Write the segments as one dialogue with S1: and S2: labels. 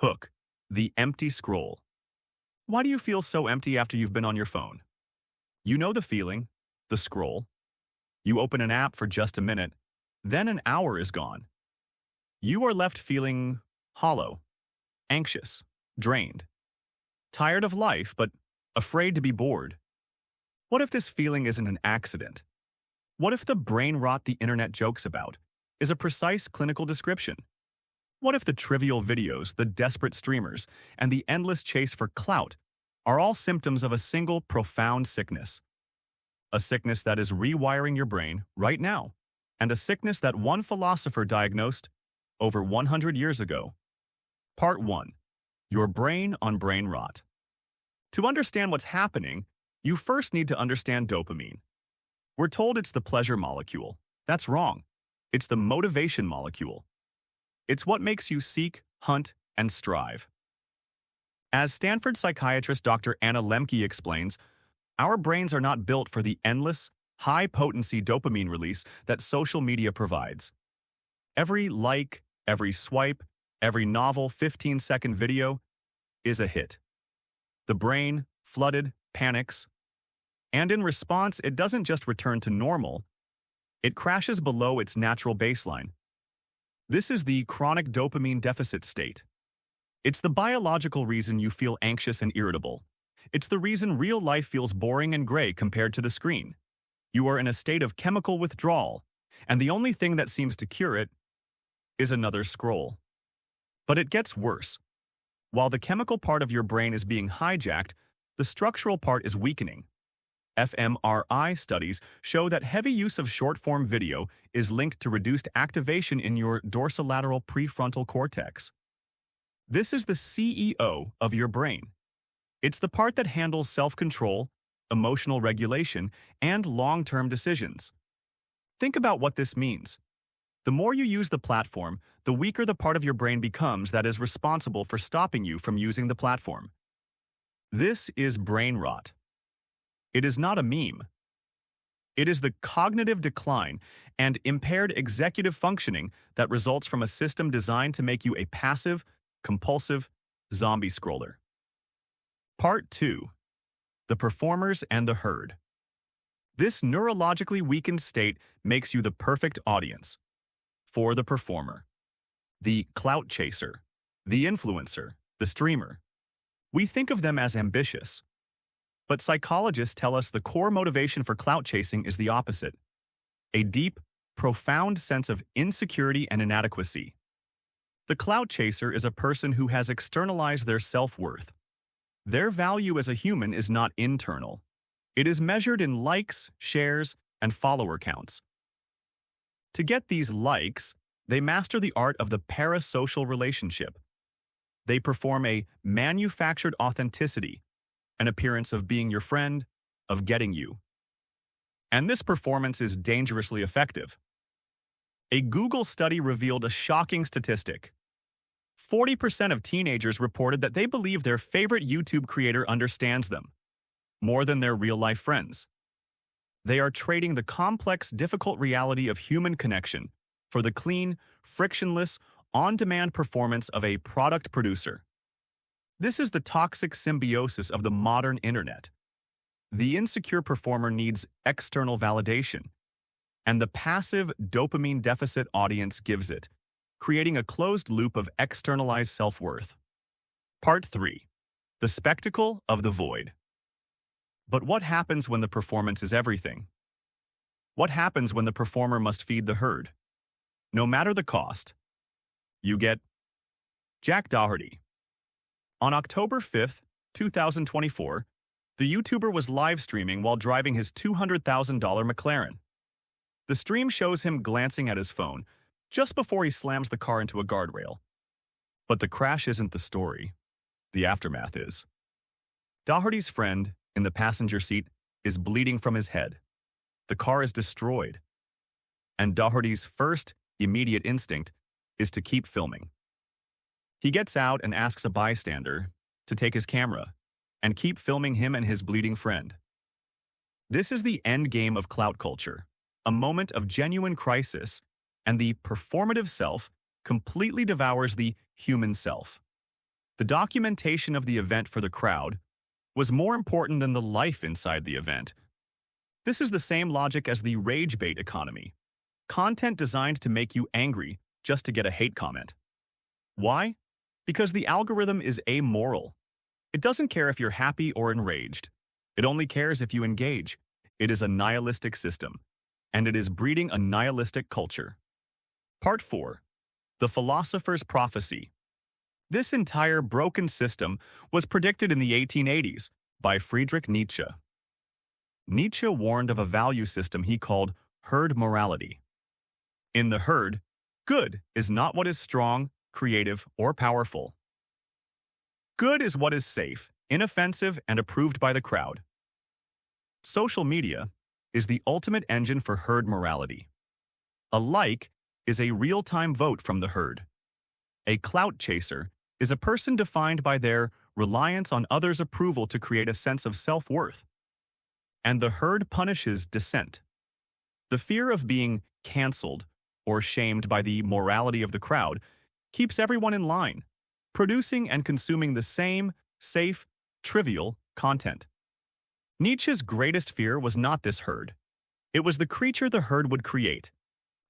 S1: Hook, the empty scroll. Why do you feel so empty after you've been on your phone? You know the feeling, the scroll. You open an app for just a minute, then an hour is gone. You are left feeling hollow, anxious, drained, tired of life, but afraid to be bored. What if this feeling isn't an accident? What if the brain rot the internet jokes about is a precise clinical description? What if the trivial videos, the desperate streamers, and the endless chase for clout are all symptoms of a single profound sickness? A sickness that is rewiring your brain right now, and a sickness that one philosopher diagnosed over 100 years ago. Part 1. Your brain on brain rot. To understand what's happening, you first need to understand dopamine. We're told it's the pleasure molecule. That's wrong. It's the motivation molecule. It's what makes you seek, hunt, and strive. As Stanford psychiatrist Dr. Anna Lemke explains, our brains are not built for the endless, high-potency dopamine release that social media provides. Every like, every swipe, every novel 15-second video is a hit. The brain, flooded, panics. And in response, it doesn't just return to normal, it crashes below its natural baseline. This is the chronic dopamine deficit state. It's the biological reason you feel anxious and irritable. It's the reason real life feels boring and gray compared to the screen. You are in a state of chemical withdrawal, and the only thing that seems to cure it is another scroll. But it gets worse. While the chemical part of your brain is being hijacked, the structural part is weakening. fMRI studies show that heavy use of short-form video is linked to reduced activation in your dorsolateral prefrontal cortex. This is the CEO of your brain. It's the part that handles self-control, emotional regulation, and long-term decisions. Think about what this means. The more you use the platform, the weaker the part of your brain becomes that is responsible for stopping you from using the platform. This is brain rot. It is not a meme. It is the cognitive decline and impaired executive functioning that results from a system designed to make you a passive, compulsive zombie scroller. Part 2. The performers and the herd. This neurologically weakened state makes you the perfect audience for the performer, the clout chaser, the influencer, the streamer. We think of them as ambitious. But psychologists tell us the core motivation for clout chasing is the opposite. A deep, profound sense of insecurity and inadequacy. The clout chaser is a person who has externalized their self-worth. Their value as a human is not internal. It is measured in likes, shares, and follower counts. To get these likes, they master the art of the parasocial relationship. They perform a manufactured authenticity, an appearance of being your friend, of getting you. And this performance is dangerously effective. A Google study revealed a shocking statistic. 40% of teenagers reported that they believe their favorite YouTube creator understands them, more than their real-life friends. They are trading the complex, difficult reality of human connection for the clean, frictionless, on-demand performance of a product producer. This is the toxic symbiosis of the modern internet. The insecure performer needs external validation, and the passive dopamine deficit audience gives it, creating a closed loop of externalized self-worth. Part 3. The spectacle of the void. But what happens when the performance is everything? What happens when the performer must feed the herd? No matter the cost, you get Jack Doherty. On October 5, 2024, the YouTuber was live streaming while driving his $200,000 McLaren. The stream shows him glancing at his phone just before he slams the car into a guardrail. But the crash isn't the story. The aftermath is. Doherty's friend, in the passenger seat, is bleeding from his head. The car is destroyed. And Doherty's first, immediate instinct is to keep filming. He gets out and asks a bystander to take his camera and keep filming him and his bleeding friend. This is the end game of clout culture, a moment of genuine crisis, and the performative self completely devours the human self. The documentation of the event for the crowd was more important than the life inside the event. This is the same logic as the rage bait economy. Content designed to make you angry just to get a hate comment. Why? Because the algorithm is amoral. It doesn't care if you're happy or enraged. It only cares if you engage. It is a nihilistic system, and it is breeding a nihilistic culture. Part 4. The Philosopher's Prophecy. This entire broken system was predicted in the 1880s by Friedrich Nietzsche. Nietzsche warned of a value system he called herd morality. In the herd, good is not what is strong, creative, or powerful. Good is what is safe, inoffensive, and approved by the crowd. Social media is the ultimate engine for herd morality. A like is a real-time vote from the herd. A clout chaser is a person defined by their reliance on others' approval to create a sense of self-worth. And the herd punishes dissent. The fear of being canceled or shamed by the morality of the crowd keeps everyone in line, producing and consuming the same, safe, trivial content. Nietzsche's greatest fear was not this herd. It was the creature the herd would create.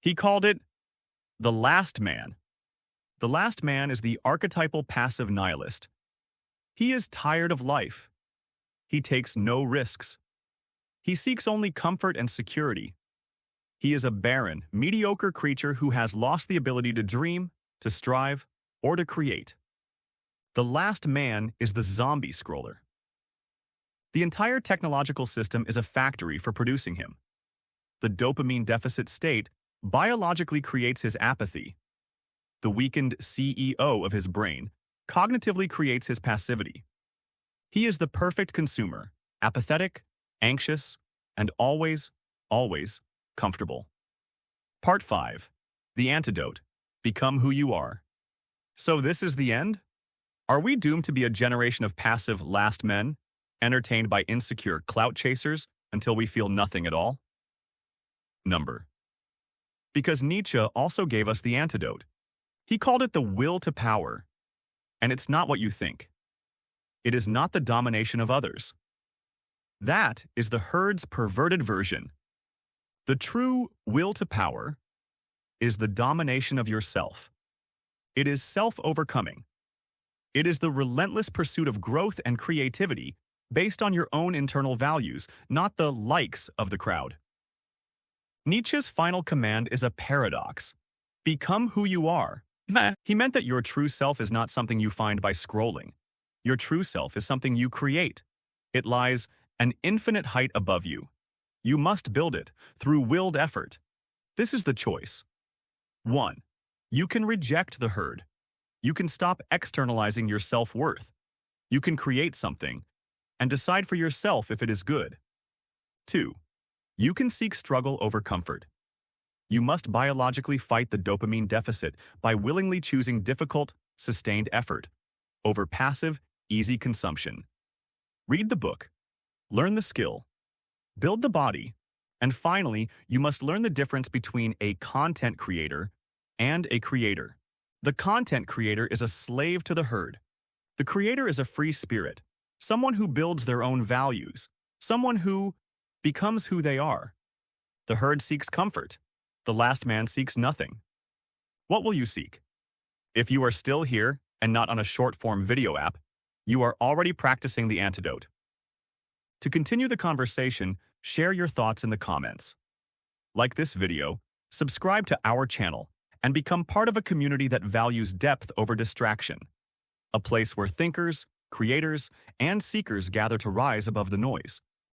S1: He called it the last man. The last man is the archetypal passive nihilist. He is tired of life. He takes no risks. He seeks only comfort and security. He is a barren, mediocre creature who has lost the ability to dream, to strive, or to create. The last man is the zombie scroller. The entire technological system is a factory for producing him. The dopamine deficit state biologically creates his apathy. The weakened CEO of his brain cognitively creates his passivity. He is the perfect consumer, apathetic, anxious, and always, always comfortable. Part 5. The Antidote. Become who you are. So this is the end? Are we doomed to be a generation of passive last men, entertained by insecure clout chasers until we feel nothing at all? Number. Because Nietzsche also gave us the antidote. He called it the will to power. And it's not what you think. It is not the domination of others. That is the herd's perverted version. The true will to power is the domination of yourself. It is self-overcoming. It is the relentless pursuit of growth and creativity based on your own internal values, not the likes of the crowd. Nietzsche's final command is a paradox. Become who you are. He meant that your true self is not something you find by scrolling. Your true self is something you create. It lies an infinite height above you. You must build it through willed effort. This is the choice. 1. You can reject the herd. You can stop externalizing your self-worth. You can create something and decide for yourself if it is good. 2. You can seek struggle over comfort. You must biologically fight the dopamine deficit by willingly choosing difficult, sustained effort over passive, easy consumption. Read the book. Learn the skill. Build the body. And finally, you must learn the difference between a content creator and a creator. The content creator is a slave to the herd. The creator is a free spirit, someone who builds their own values, someone who becomes who they are. The herd seeks comfort. The last man seeks nothing. What will you seek? If you are still here and not on a short-form video app, you are already practicing the antidote. To continue the conversation, share your thoughts in the comments. Like this video, subscribe to our channel, and become part of a community that values depth over distraction. A place where thinkers, creators, and seekers gather to rise above the noise.